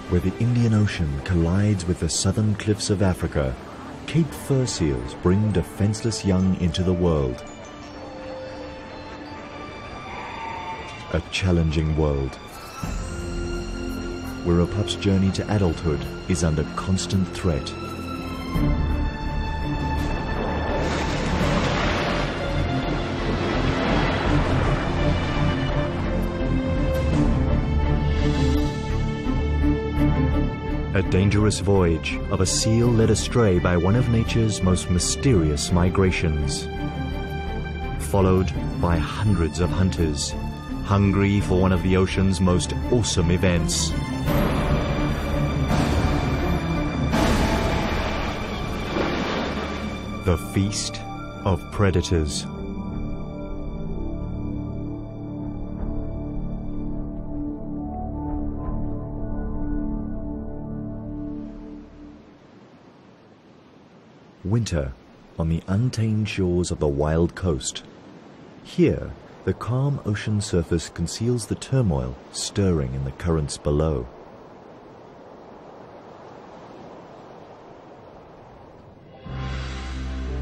Where the Indian Ocean collides with the southern cliffs of Africa, Cape fur seals bring defenseless young into the world. A challenging world, where a pup's journey to adulthood is under constant threat. A dangerous voyage of a seal led astray by one of nature's most mysterious migrations, followed by hundreds of hunters, hungry for one of the ocean's most awesome events. The Feast of Predators. Winter on the untamed shores of the wild coast. Here, the calm ocean surface conceals the turmoil stirring in the currents below.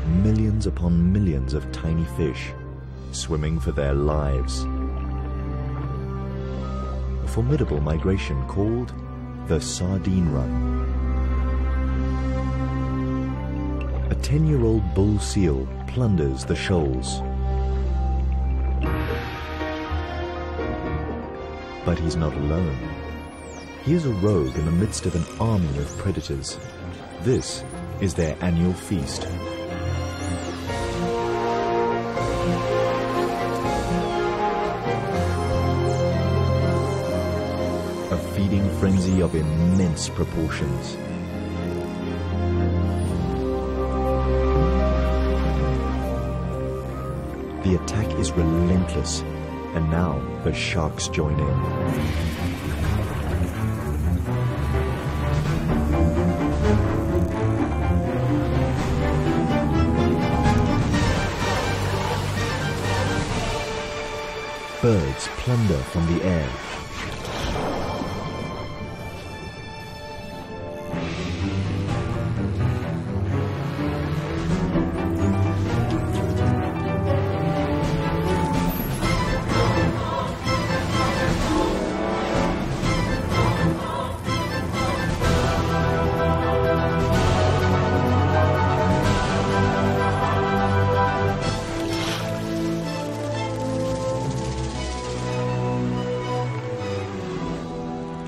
Millions upon millions of tiny fish swimming for their lives. A formidable migration called the Sardine Run. A 10-year-old bull seal plunders the shoals. But he's not alone. He is a rogue in the midst of an army of predators. This is their annual feast. A feeding frenzy of immense proportions. The attack is relentless, and now the sharks join in. Birds plunder from the air.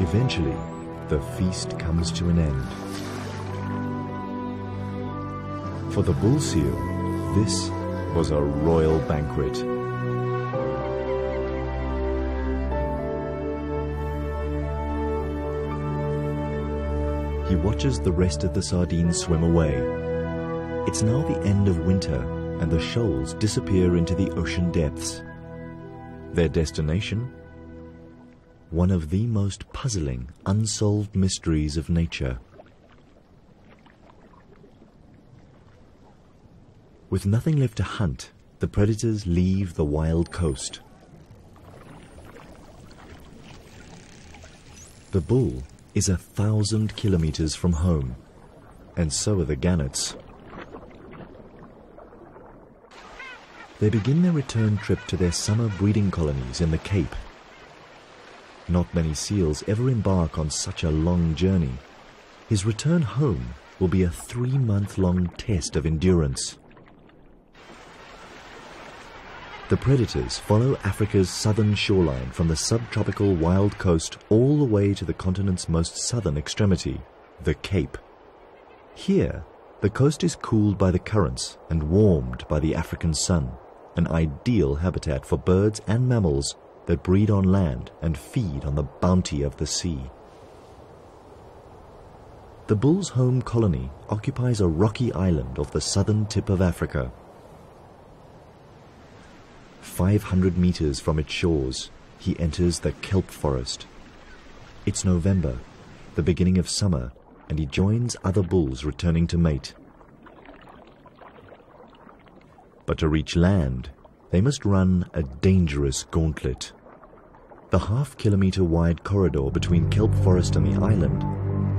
Eventually, the feast comes to an end. For the bull seal, this was a royal banquet. He watches the rest of the sardines swim away. It's now the end of winter, and the shoals disappear into the ocean depths. Their destination? One of the most puzzling, unsolved mysteries of nature. With nothing left to hunt, the predators leave the wild coast. The bull is 1,000 kilometers from home, and so are the gannets. They begin their return trip to their summer breeding colonies in the Cape. Not many seals ever embark on such a long journey. His return home will be a 3-month-long test of endurance. The predators follow Africa's southern shoreline from the subtropical wild coast all the way to the continent's most southern extremity, the Cape. Here, the coast is cooled by the currents and warmed by the African sun, an ideal habitat for birds and mammals that breed on land and feed on the bounty of the sea. The bull's home colony occupies a rocky island off the southern tip of Africa. 500 meters from its shores, he enters the kelp forest. It's November, the beginning of summer, and he joins other bulls returning to mate. But to reach land, they must run a dangerous gauntlet. The half-kilometre wide corridor between kelp forest and the island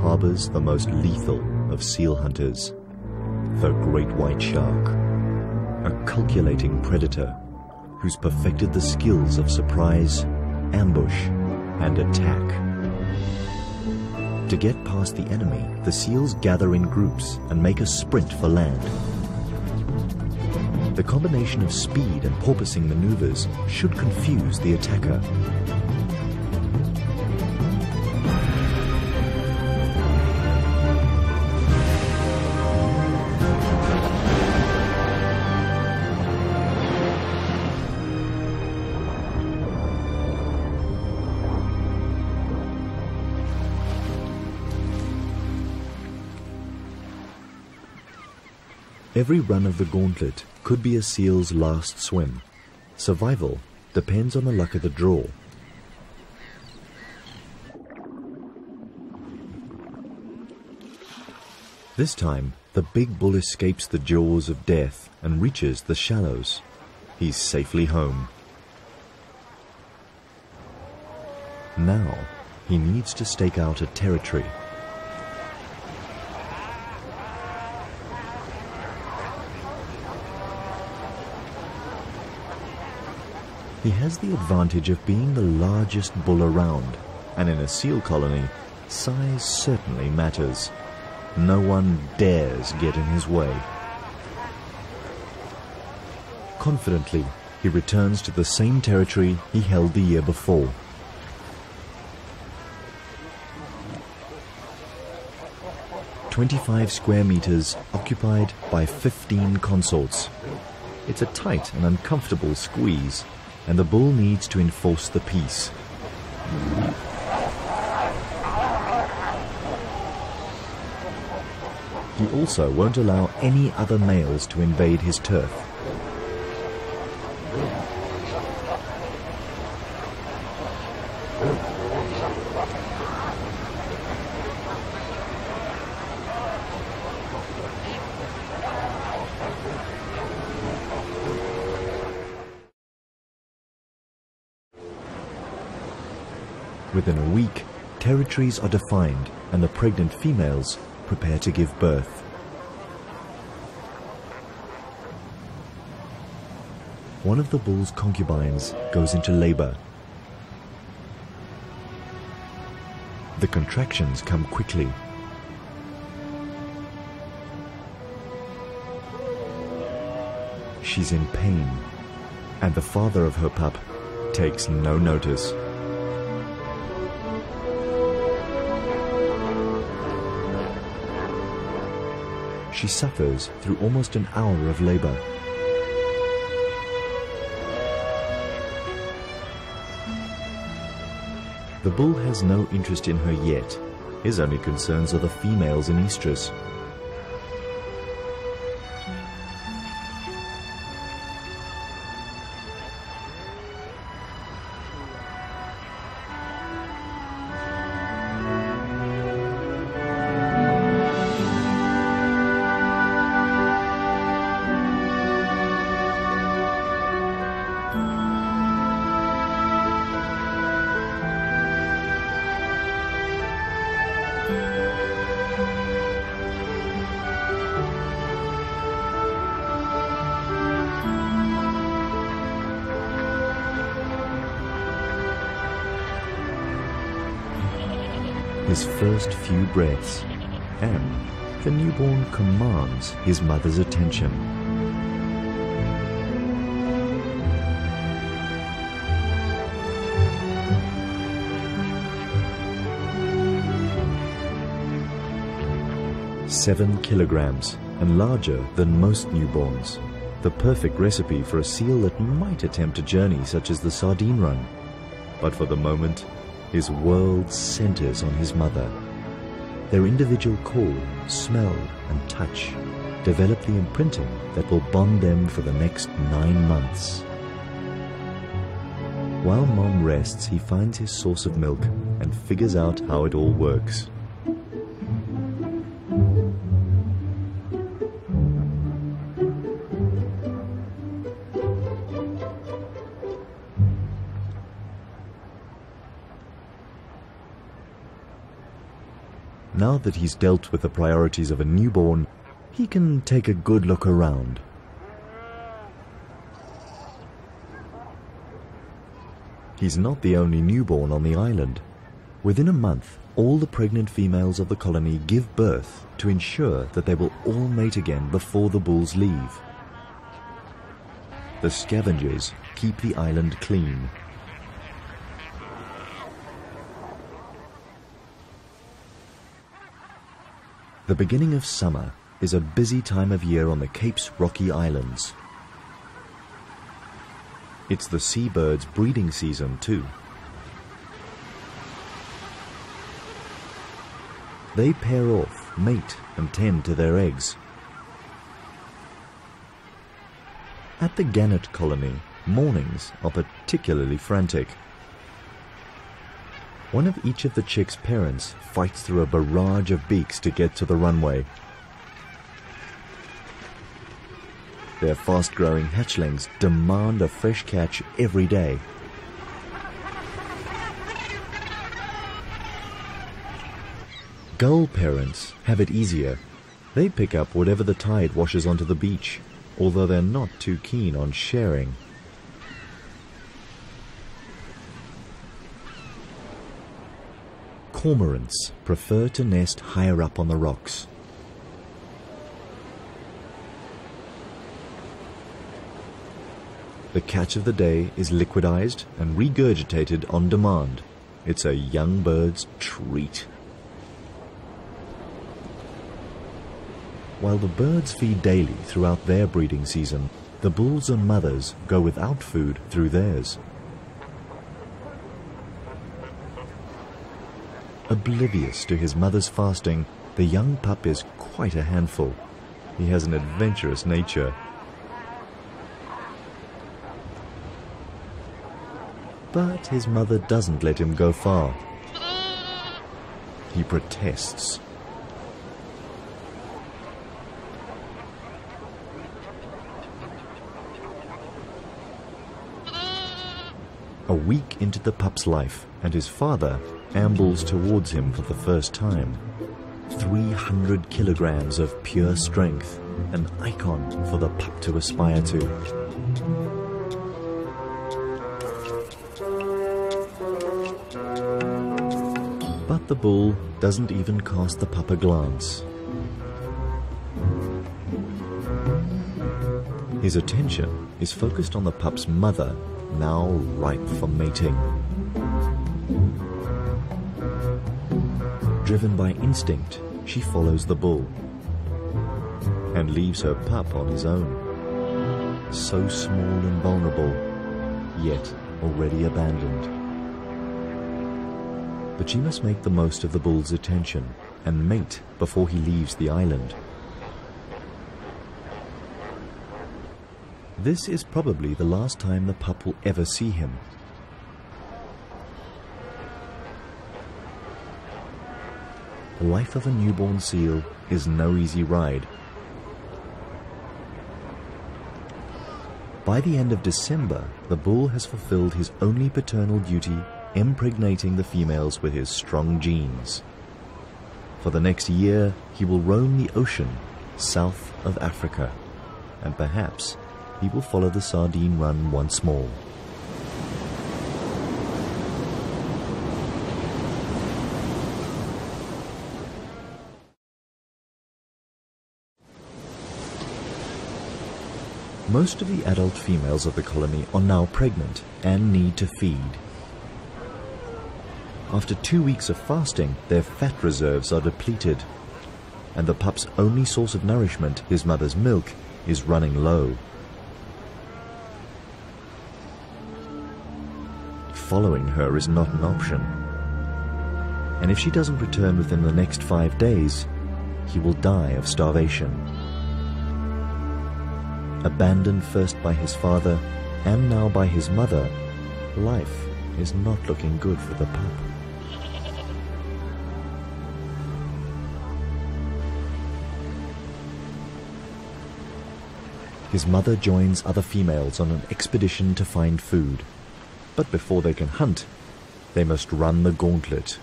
harbours the most lethal of seal hunters, the great white shark, a calculating predator who's perfected the skills of surprise, ambush, and attack. To get past the enemy, the seals gather in groups and make a sprint for land. The combination of speed and porpoising maneuvers should confuse the attacker. Every run of the gauntlet could be a seal's last swim. Survival depends on the luck of the draw. This time, the big bull escapes the jaws of death and reaches the shallows. He's safely home. Now, he needs to stake out a territory. He has the advantage of being the largest bull around, and in a seal colony, size certainly matters. No one dares get in his way. Confidently, he returns to the same territory he held the year before. "25 square meters occupied by 15 consorts. It's a tight and uncomfortable squeeze, and the bull needs to enforce the peace. He also won't allow any other males to invade his turf. Within a week, territories are defined and the pregnant females prepare to give birth. One of the bull's concubines goes into labor. The contractions come quickly. She's in pain, and the father of her pup takes no notice. She suffers through almost an hour of labor. The bull has no interest in her yet. His only concerns are the females in estrus. His first few breaths, and the newborn commands his mother's attention. "7 kilograms and larger than most newborns. The perfect recipe for a seal that might attempt a journey such as the sardine run. But for the moment, his world centers on his mother. Their individual call, smell, and touch develop the imprinting that will bond them for the next 9 months. While Mom rests, he finds his source of milk and figures out how it all works. Now that he's dealt with the priorities of a newborn, he can take a good look around. He's not the only newborn on the island. Within a month, all the pregnant females of the colony give birth to ensure that they will all mate again before the bulls leave. The scavengers keep the island clean. The beginning of summer is a busy time of year on the Cape's rocky islands. It's the seabirds' breeding season too. They pair off, mate and tend to their eggs. At the gannet colony, mornings are particularly frantic. One of each of the chicks' parents fights through a barrage of beaks to get to the runway. Their fast-growing hatchlings demand a fresh catch every day. Gull parents have it easier. They pick up whatever the tide washes onto the beach, although they're not too keen on sharing. Cormorants prefer to nest higher up on the rocks. The catch of the day is liquidized and regurgitated on demand. It's a young bird's treat. While the birds feed daily throughout their breeding season, the bulls and mothers go without food through theirs. Oblivious to his mother's fasting, the young pup is quite a handful. He has an adventurous nature. But his mother doesn't let him go far. He protests. A week into the pup's life, and his father ambles towards him for the first time. 300 kilograms of pure strength, an icon for the pup to aspire to. But the bull doesn't even cast the pup a glance. His attention is focused on the pup's mother, now ripe for mating. Driven by instinct, she follows the bull and leaves her pup on his own. So small and vulnerable, yet already abandoned. But she must make the most of the bull's attention and mate before he leaves the island. This is probably the last time the pup will ever see him. The life of a newborn seal is no easy ride. By the end of December, the bull has fulfilled his only paternal duty, impregnating the females with his strong genes. For the next year, he will roam the ocean south of Africa, and perhaps he will follow the sardine run once more. Most of the adult females of the colony are now pregnant and need to feed. After 2 weeks of fasting, their fat reserves are depleted, and the pup's only source of nourishment, his mother's milk, is running low. Following her is not an option, and if she doesn't return within the next 5 days, he will die of starvation. Abandoned first by his father and now by his mother, life is not looking good for the pup. His mother joins other females on an expedition to find food. But before they can hunt, they must run the gauntlet.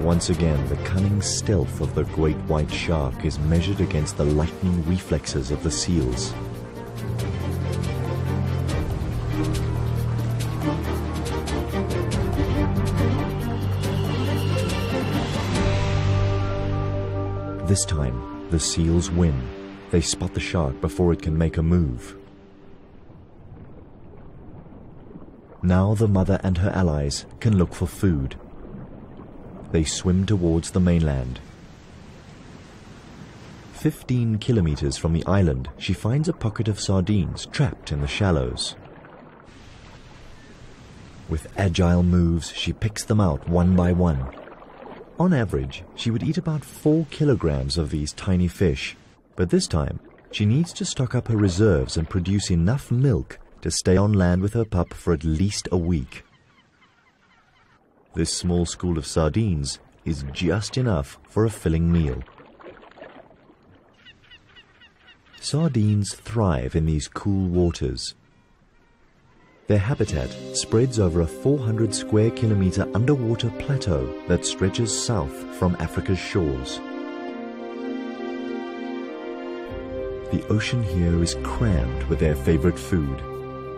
Once again, the cunning stealth of the great white shark is measured against the lightning reflexes of the seals. This time, the seals win. They spot the shark before it can make a move. Now the mother and her allies can look for food. They swim towards the mainland. 15 kilometers from the island, she finds a pocket of sardines trapped in the shallows. With agile moves, she picks them out one by one. On average, she would eat about 4 kilograms of these tiny fish, but this time, she needs to stock up her reserves and produce enough milk to stay on land with her pup for at least a week. This small school of sardines is just enough for a filling meal. Sardines thrive in these cool waters. Their habitat spreads over a 400 square kilometer underwater plateau that stretches south from Africa's shores. The ocean here is crammed with their favorite food,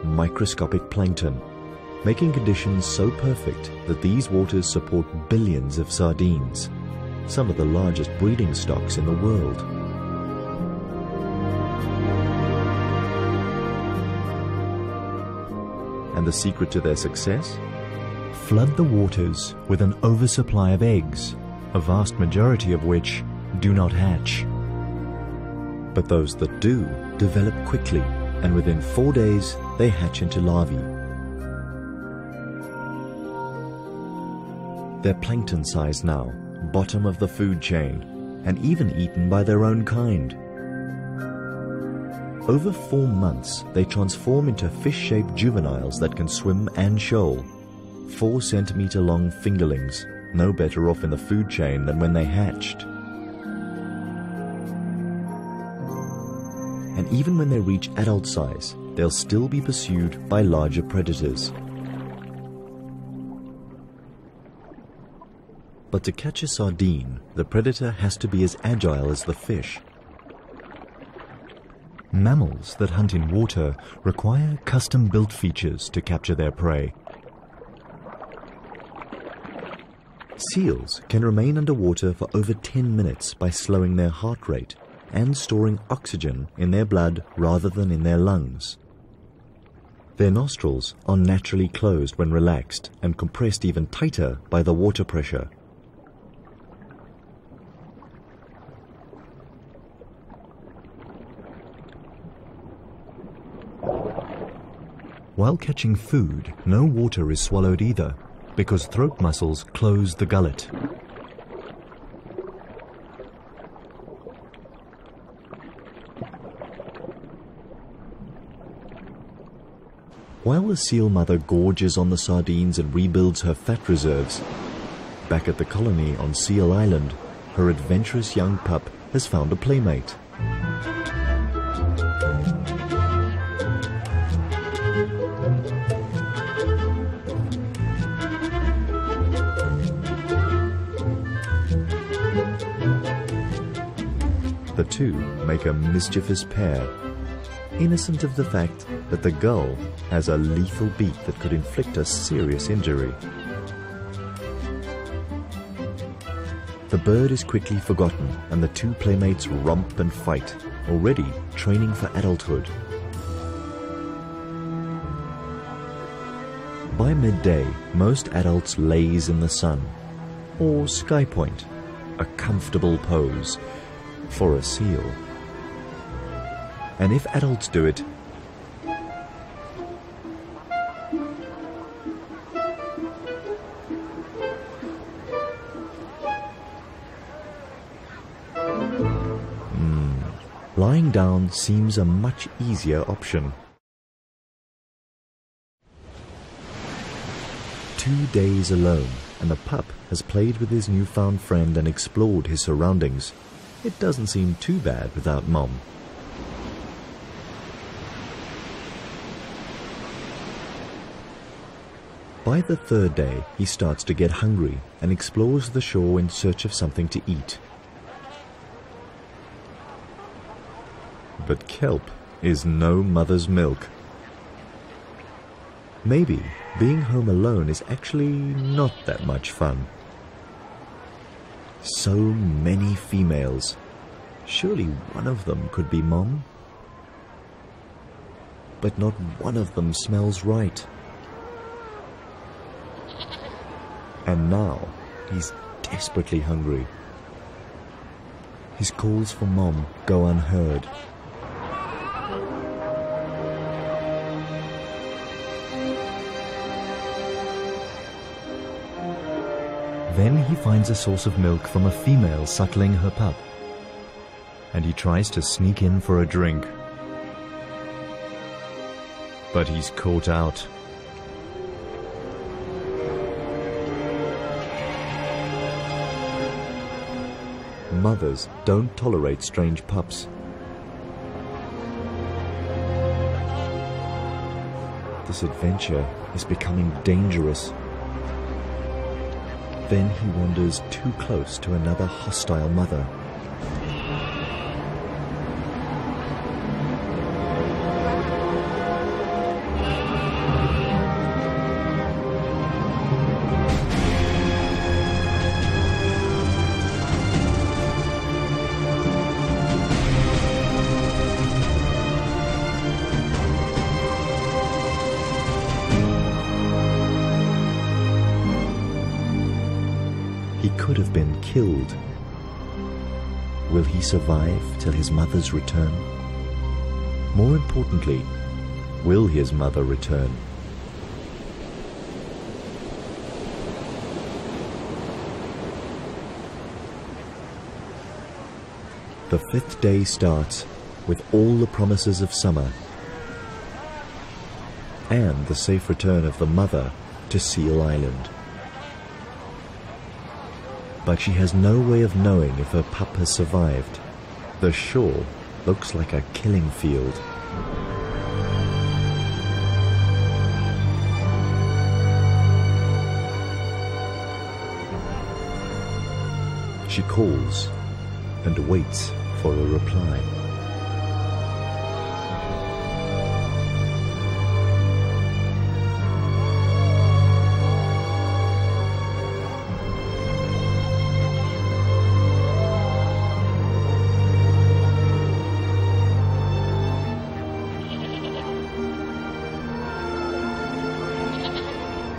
microscopic plankton, making conditions so perfect that these waters support billions of sardines, some of the largest breeding stocks in the world. And the secret to their success? Flood the waters with an oversupply of eggs, a vast majority of which do not hatch. But those that do develop quickly, and within 4 days they hatch into larvae. They're plankton size now, bottom of the food chain, and even eaten by their own kind. Over 4 months, they transform into fish-shaped juveniles that can swim and shoal. 4 centimeter long fingerlings, no better off in the food chain than when they hatched. And even when they reach adult size, they'll still be pursued by larger predators. But to catch a sardine, the predator has to be as agile as the fish. Mammals that hunt in water require custom-built features to capture their prey. Seals can remain underwater for over 10 minutes by slowing their heart rate and storing oxygen in their blood rather than in their lungs. Their nostrils are naturally closed when relaxed and compressed even tighter by the water pressure. While catching food, no water is swallowed either, because throat muscles close the gullet. While the seal mother gorges on the sardines and rebuilds her fat reserves, back at the colony on Seal Island, her adventurous young pup has found a playmate. The two make a mischievous pair, innocent of the fact that the gull has a lethal beak that could inflict a serious injury. The bird is quickly forgotten and the two playmates romp and fight, already training for adulthood. By midday, most adults laze in the sun, or sky point, a comfortable pose for a seal. And if adults do it, lying down seems a much easier option. 2 days alone, and the pup has played with his newfound friend and explored his surroundings. It doesn't seem too bad without Mom. By the third day, he starts to get hungry and explores the shore in search of something to eat. But kelp is no mother's milk. Maybe being home alone is actually not that much fun. So many females. Surely one of them could be Mom? But not one of them smells right. And now he's desperately hungry. His calls for Mom go unheard. Then he finds a source of milk from a female suckling her pup, and he tries to sneak in for a drink. But he's caught out. Mothers don't tolerate strange pups. This adventure is becoming dangerous. Then he wanders too close to another hostile mother. He could have been killed. Will he survive till his mother's return? More importantly, will his mother return? The fifth day starts with all the promises of summer and the safe return of the mother to Seal Island. But she has no way of knowing if her pup has survived. The shore looks like a killing field. She calls and waits for a reply.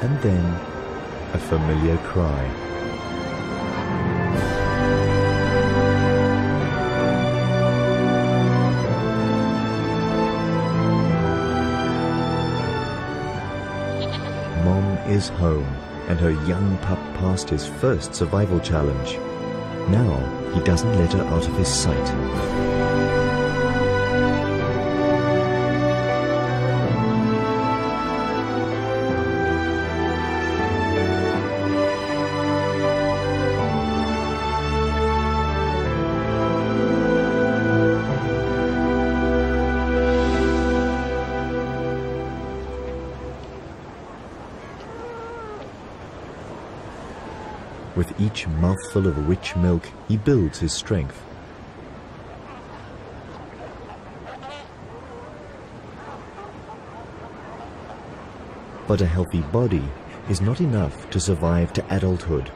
And then a familiar cry. Mom is home, and her young pup passed his first survival challenge. Now he doesn't let her out of his sight. With each mouthful of rich milk, he builds his strength. But a healthy body is not enough to survive to adulthood.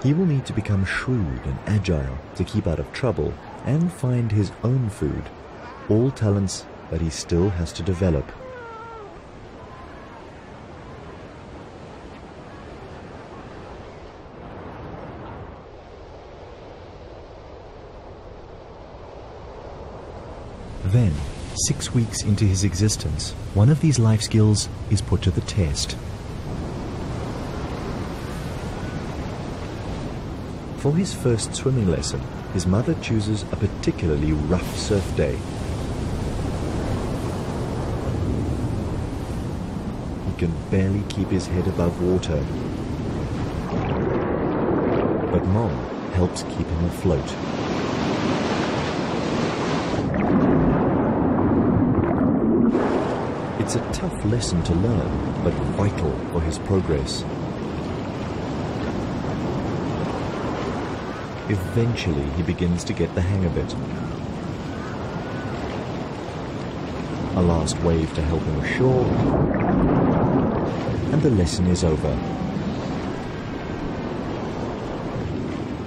He will need to become shrewd and agile to keep out of trouble and find his own food, all talents that he still has to develop. Then, 6 weeks into his existence, one of these life skills is put to the test. For his first swimming lesson, his mother chooses a particularly rough surf day. He can barely keep his head above water, but Mom helps keep him afloat. It's a tough lesson to learn, but vital for his progress. Eventually, he begins to get the hang of it. A last wave to help him ashore, and the lesson is over.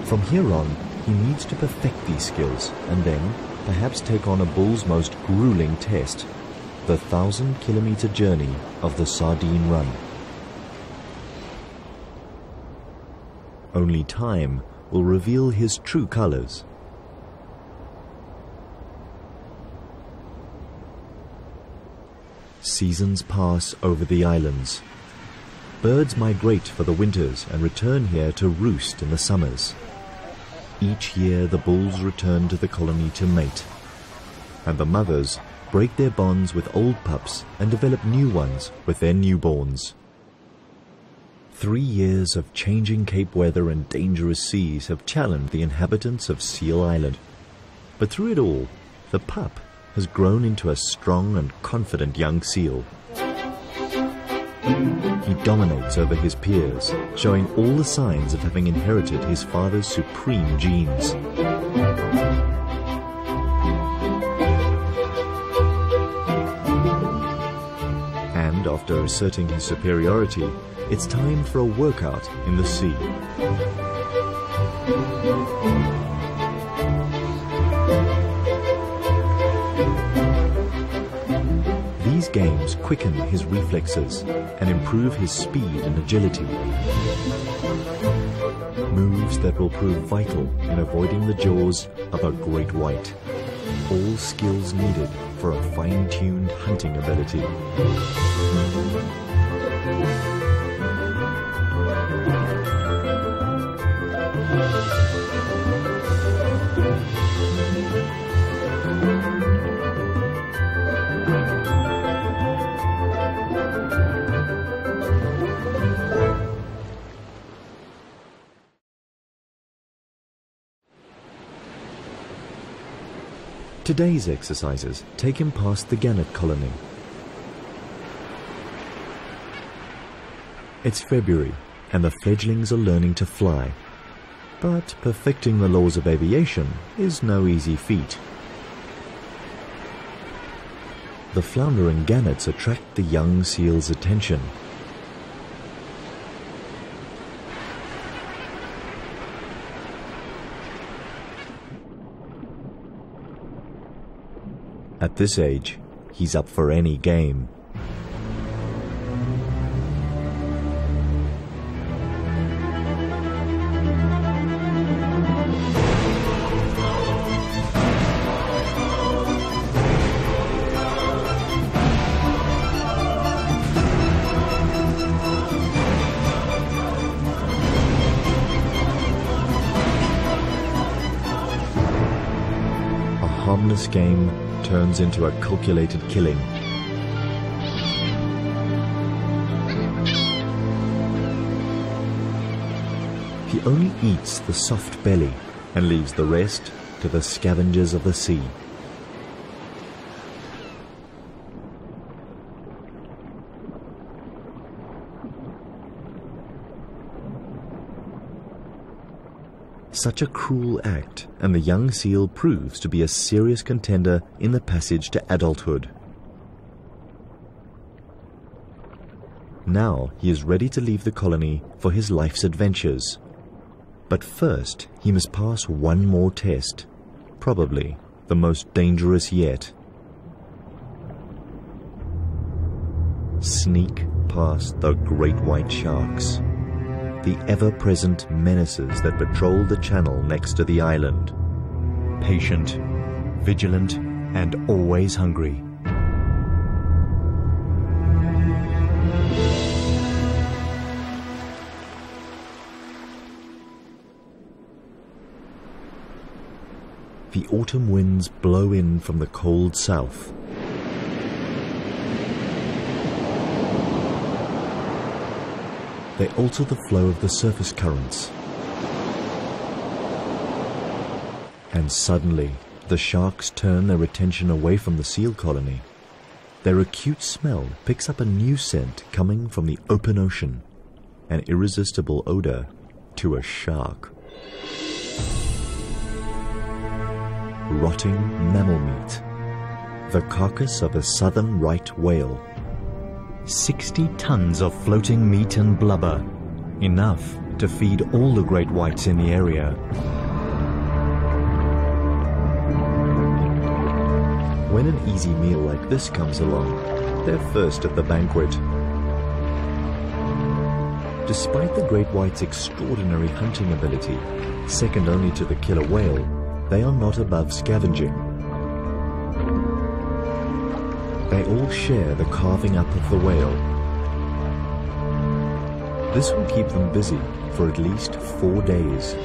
From here on, he needs to perfect these skills and then perhaps take on a bull's most grueling test, the 1,000-kilometer journey of the Sardine Run. Only time will reveal his true colors. Seasons pass over the islands. Birds migrate for the winters and return here to roost in the summers. Each year the bulls return to the colony to mate, and the mothers break their bonds with old pups and develop new ones with their newborns. 3 years of changing Cape weather and dangerous seas have challenged the inhabitants of Seal Island. But through it all, the pup has grown into a strong and confident young seal. He dominates over his peers, showing all the signs of having inherited his father's supreme genes. And after asserting his superiority, it's time for a workout in the sea. These games quicken his reflexes and improve his speed and agility. Moves that will prove vital in avoiding the jaws of a great white. All skills needed for a fine-tuned hunting ability. Today's exercises take him past the gannet colony. It's February, and the fledglings are learning to fly. But perfecting the laws of aviation is no easy feat. The floundering gannets attract the young seal's attention. At this age, he's up for any game. A harmless game turns into a calculated killing. He only eats the soft belly and leaves the rest to the scavengers of the sea. Such a cruel act, and the young seal proves to be a serious contender in the passage to adulthood. Now he is ready to leave the colony for his life's adventures. But first he must pass one more test, probably the most dangerous yet. Sneak past the great white sharks, the ever-present menaces that patrol the channel next to the island. Patient, vigilant, and always hungry. The autumn winds blow in from the cold south. They alter the flow of the surface currents. And suddenly, the sharks turn their attention away from the seal colony. their acute smell picks up a new scent coming from the open ocean, an irresistible odor to a shark. Rotting mammal meat, the carcass of a southern right whale. 60 tons of floating meat and blubber, enough to feed all the great whites in the area. When an easy meal like this comes along, they're first at the banquet. Despite the great white's extraordinary hunting ability, second only to the killer whale, they are not above scavenging. They all share the carving up of the whale. This will keep them busy for at least 4 days.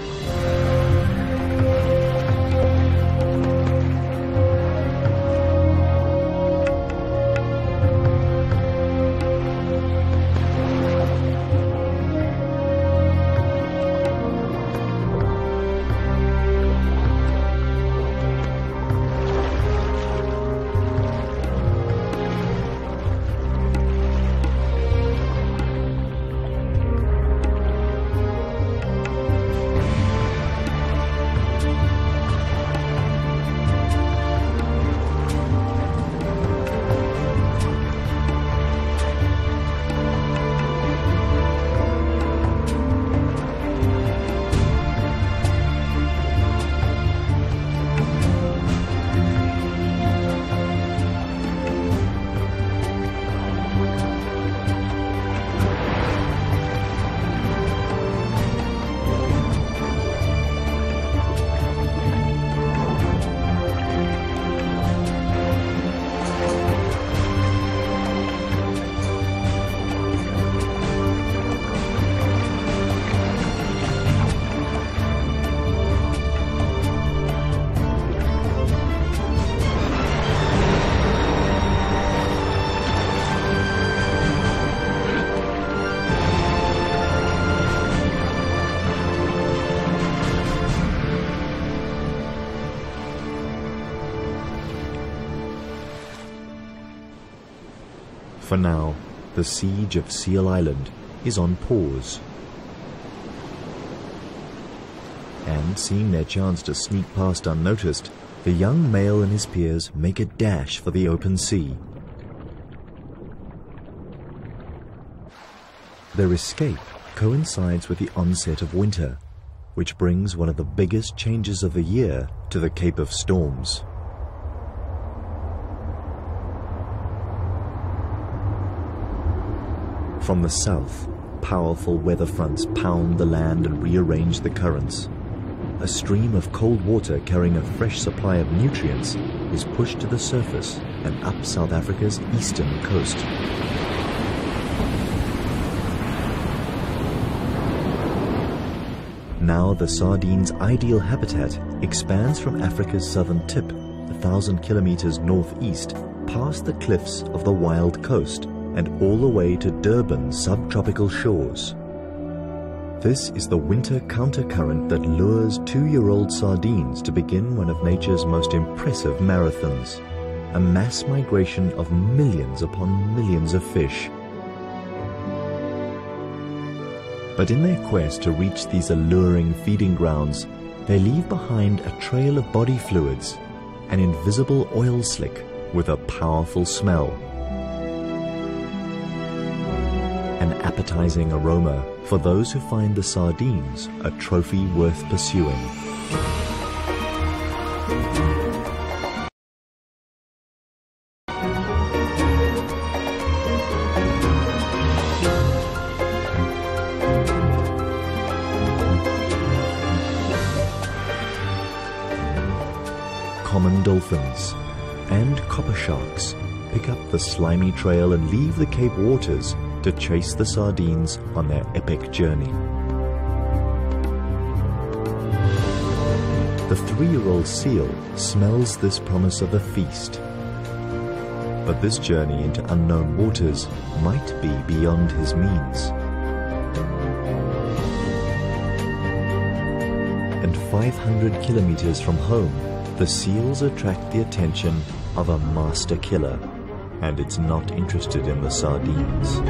For now, the siege of Seal Island is on pause. And seeing their chance to sneak past unnoticed, the young male and his peers make a dash for the open sea. Their escape coincides with the onset of winter, which brings one of the biggest changes of the year to the Cape of Storms. From the south, powerful weather fronts pound the land and rearrange the currents. A stream of cold water carrying a fresh supply of nutrients is pushed to the surface and up South Africa's eastern coast. Now the sardine's ideal habitat expands from Africa's southern tip, 1,000 kilometers northeast, past the cliffs of the wild coast, and all the way to Durban's subtropical shores. This is the winter countercurrent that lures 2-year-old sardines to begin one of nature's most impressive marathons, a mass migration of millions upon millions of fish. But in their quest to reach these alluring feeding grounds, they leave behind a trail of body fluids, an invisible oil slick with a powerful smell. An appetizing aroma for those who find the sardines a trophy worth pursuing. Common dolphins and copper sharks pick up the slimy trail and leave the Cape waters to chase the sardines on their epic journey. The 3-year-old seal smells this promise of a feast. But this journey into unknown waters might be beyond his means. And 500 kilometers from home, the seals attract the attention of a master killer, and it's not interested in the sardines.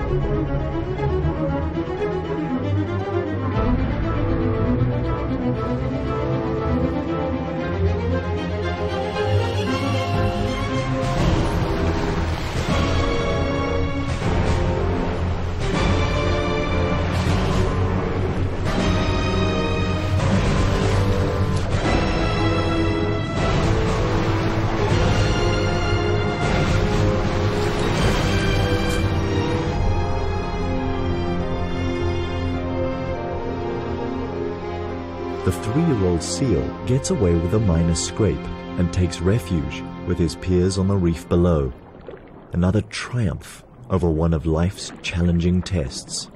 The 3-year-old seal gets away with a minor scrape and takes refuge with his peers on the reef below. Another triumph over one of life's challenging tests.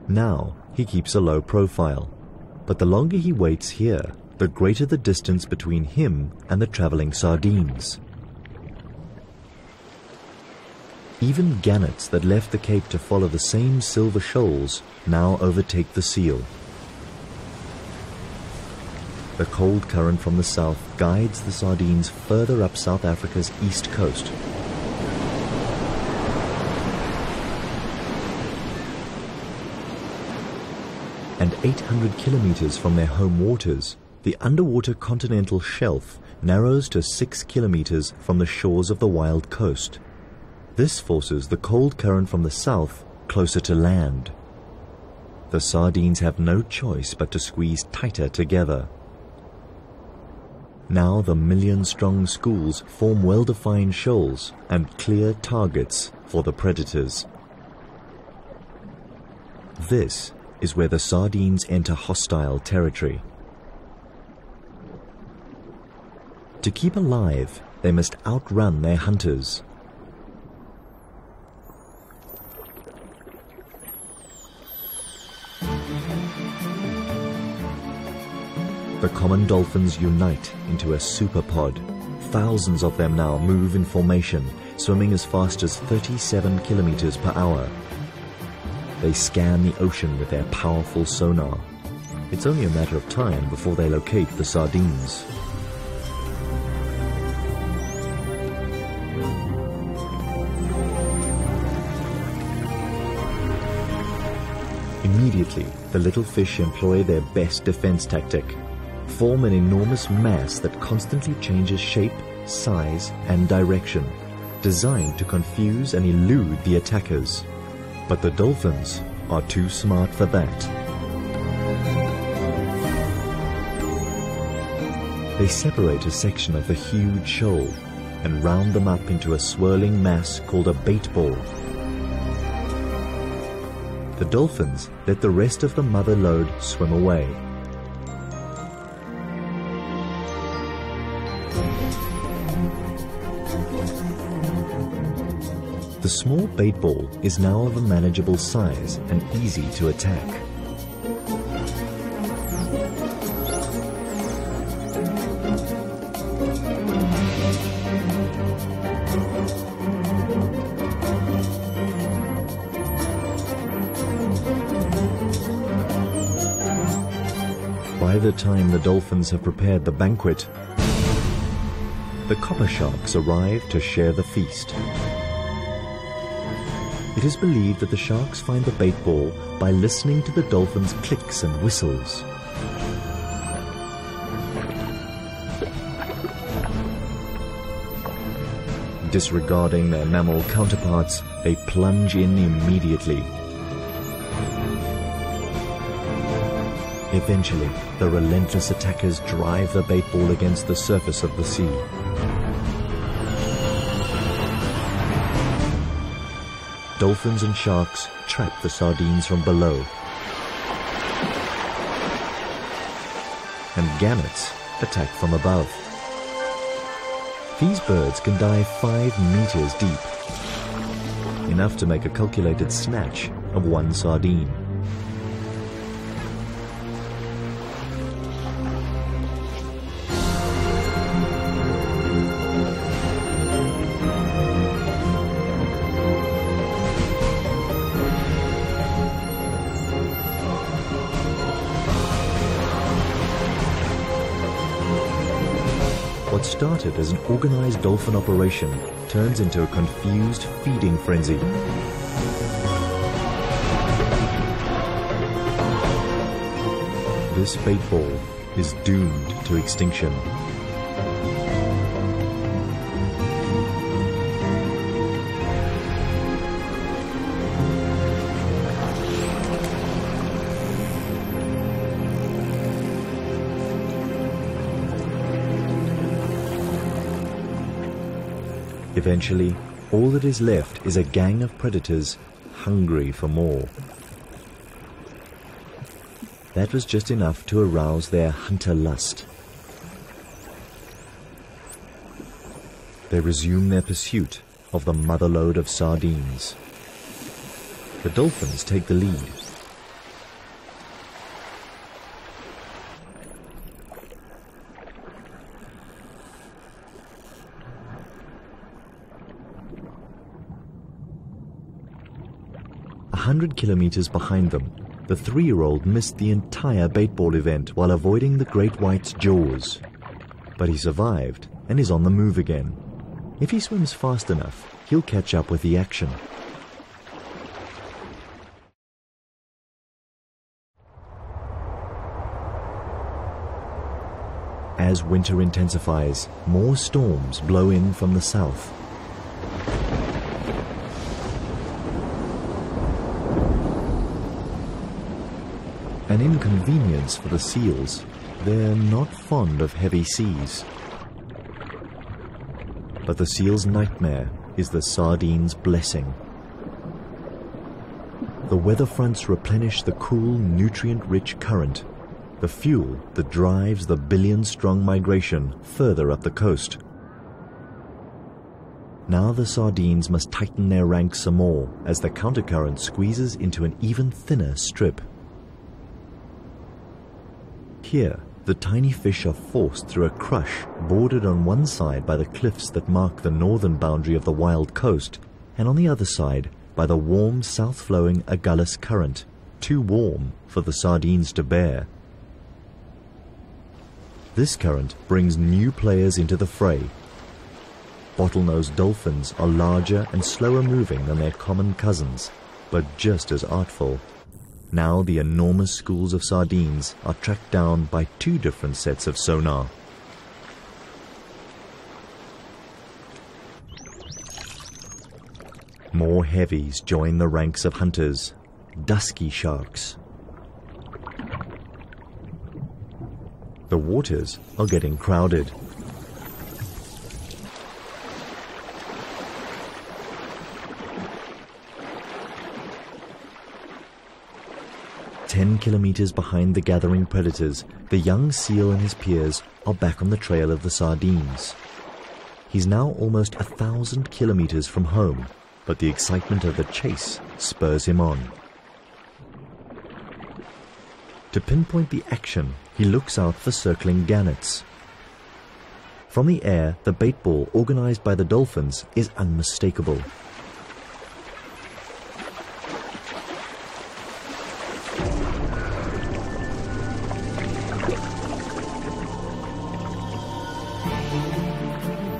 Now he keeps a low profile, but the longer he waits here, the greater the distance between him and the traveling sardines. Even gannets that left the Cape to follow the same silver shoals now overtake the seal. The cold current from the south guides the sardines further up South Africa's east coast. And 800 kilometers from their home waters, the underwater continental shelf narrows to 6 kilometers from the shores of the wild coast. This forces the cold current from the south closer to land. The sardines have no choice but to squeeze tighter together. Now the million-strong schools form well-defined shoals and clear targets for the predators. This is where the sardines enter hostile territory. To keep alive, they must outrun their hunters. The common dolphins unite into a superpod. Thousands of them now move in formation, swimming as fast as 37 kilometers per hour. They scan the ocean with their powerful sonar. It's only a matter of time before they locate the sardines. Immediately, the little fish employ their best defense tactic. Form an enormous mass that constantly changes shape, size, and direction, designed to confuse and elude the attackers. But the dolphins are too smart for that. They separate a section of the huge shoal and round them up into a swirling mass called a bait ball. The dolphins let the rest of the mother load swim away. The small bait ball is now of a manageable size and easy to attack. By the time the dolphins have prepared the banquet, the copper sharks arrive to share the feast. It is believed that the sharks find the bait ball by listening to the dolphins' clicks and whistles. Disregarding their mammal counterparts, they plunge in immediately. Eventually, the relentless attackers drive the bait ball against the surface of the sea. Dolphins and sharks trap the sardines from below, and gannets attack from above. These birds can dive 5 meters deep, enough to make a calculated snatch of one sardine. What started as an organized dolphin operation turns into a confused feeding frenzy. This bait ball is doomed to extinction. Eventually, all that is left is a gang of predators hungry for more. That was just enough to arouse their hunter lust. They resume their pursuit of the motherlode of sardines. The dolphins take the lead. A 100 kilometers behind them, the 3-year-old missed the entire baitball event while avoiding the great white's jaws. But he survived and is on the move again. If he swims fast enough, he'll catch up with the action. As winter intensifies, more storms blow in from the south. An inconvenience for the seals. They're not fond of heavy seas. But the seal's nightmare is the sardine's blessing. The weather fronts replenish the cool, nutrient-rich current, the fuel that drives the billion-strong migration further up the coast. Now the sardines must tighten their ranks some more as the countercurrent squeezes into an even thinner strip. Here, the tiny fish are forced through a crush bordered on one side by the cliffs that mark the northern boundary of the wild coast, and on the other side by the warm south-flowing Agulhas current, too warm for the sardines to bear. This current brings new players into the fray. Bottlenose dolphins are larger and slower moving than their common cousins, but just as artful. Now the enormous schools of sardines are tracked down by 2 different sets of sonar. More heavies join the ranks of hunters, dusky sharks. The waters are getting crowded. Ten kilometers behind the gathering predators, the young seal and his peers are back on the trail of the sardines. He's now almost 1,000 kilometers from home, but the excitement of the chase spurs him on. To pinpoint the action, he looks out for circling gannets. From the air, the bait ball organized by the dolphins is unmistakable.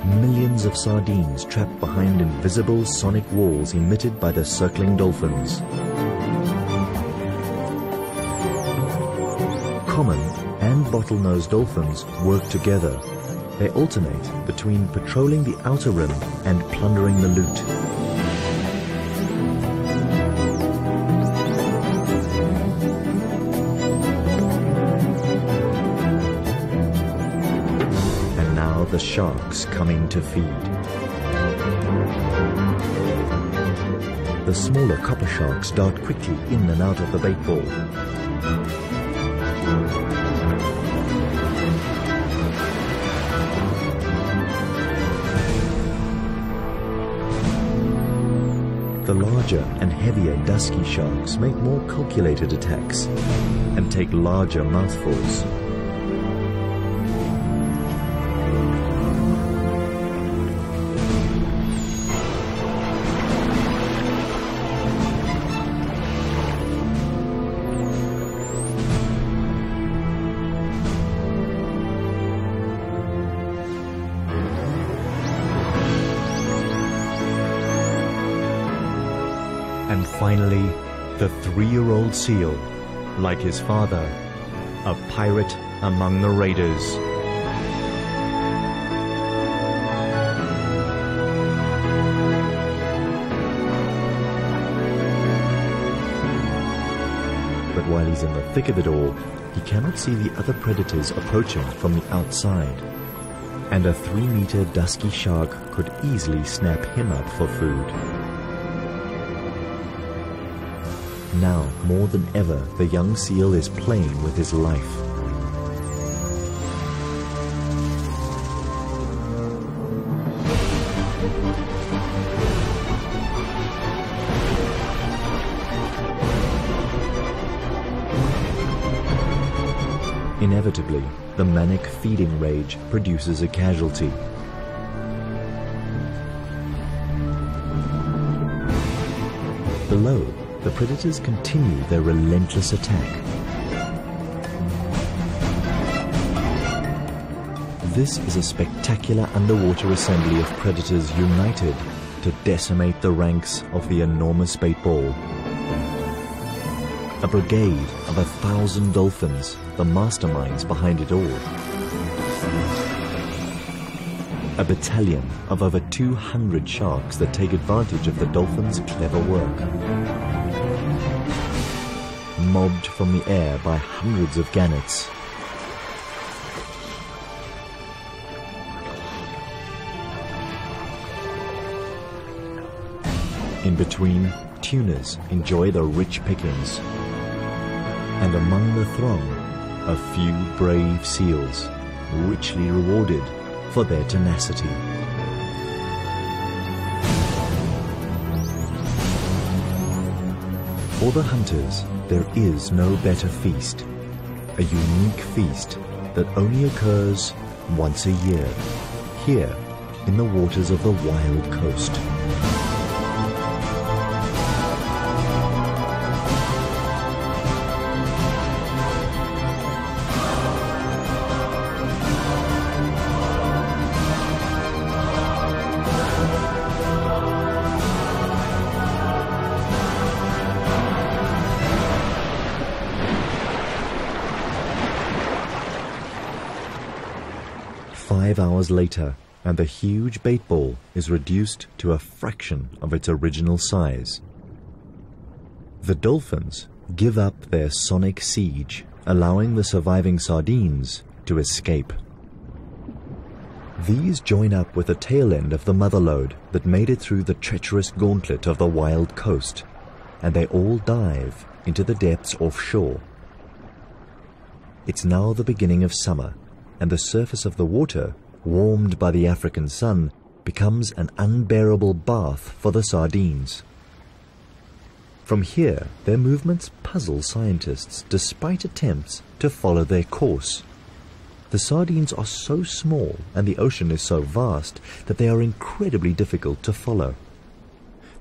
Millions of sardines trapped behind invisible sonic walls emitted by the circling dolphins. Common and bottlenose dolphins work together. They alternate between patrolling the outer rim and plundering the loot. And now the sharks coming to feed. The smaller copper sharks dart quickly in and out of the bait ball. The larger and heavier dusky sharks make more calculated attacks and take larger mouthfuls. And finally, the 3-year-old seal, like his father, a pirate among the raiders. But while he's in the thick of it all, he cannot see the other predators approaching from the outside. And a 3-meter dusky shark could easily snap him up for food. Now, more than ever, the young seal is playing with his life. Inevitably, the manic feeding rage produces a casualty. Below, the predators continue their relentless attack. This is a spectacular underwater assembly of predators united to decimate the ranks of the enormous bait ball. A brigade of 1,000 dolphins, the masterminds behind it all. A battalion of over 200 sharks that take advantage of the dolphins' clever work. Mobbed from the air by hundreds of gannets. In between, tunas enjoy the rich pickings. And among the throng, a few brave seals, richly rewarded for their tenacity. For the hunters, there is no better feast, a unique feast that only occurs once a year, here in the waters of the wild coast. "5 hours later, and the huge bait ball is reduced to a fraction of its original size. The dolphins give up their sonic siege, allowing the surviving sardines to escape. These join up with the tail end of the mother load that made it through the treacherous gauntlet of the wild coast, and they all dive into the depths offshore. It's now the beginning of summer, and the surface of the water, warmed by the African sun, becomes an unbearable bath for the sardines. From here, their movements puzzle scientists despite attempts to follow their course. The sardines are so small and the ocean is so vast that they are incredibly difficult to follow.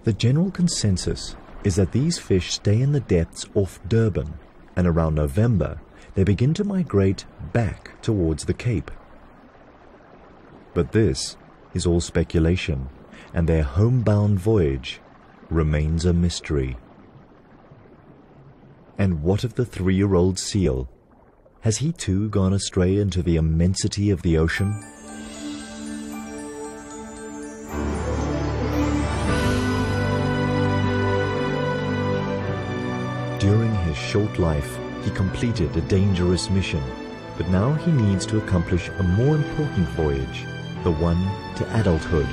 The general consensus is that these fish stay in the depths off Durban, and around November, they begin to migrate back towards the Cape. But this is all speculation, and their homebound voyage remains a mystery. And what of the 3-year-old seal? Has he too gone astray into the immensity of the ocean? During his short life, he completed a dangerous mission, but now he needs to accomplish a more important voyage, the one to adulthood.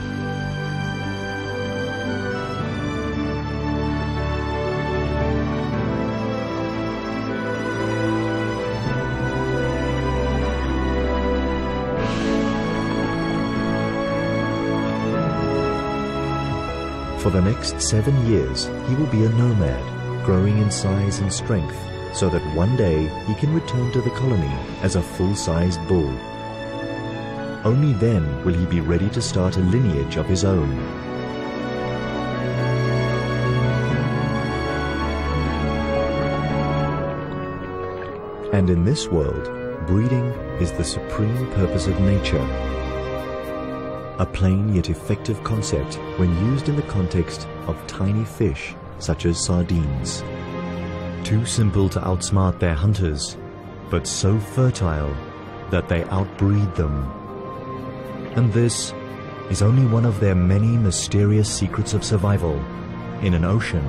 For the next 7 years, he will be a nomad, growing in size and strength, so that one day he can return to the colony as a full-sized bull. Only then will he be ready to start a lineage of his own. And in this world, breeding is the supreme purpose of nature. A plain yet effective concept when used in the context of tiny fish such as sardines. Too simple to outsmart their hunters, but so fertile that they outbreed them. And this is only one of their many mysterious secrets of survival in an ocean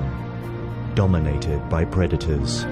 dominated by predators.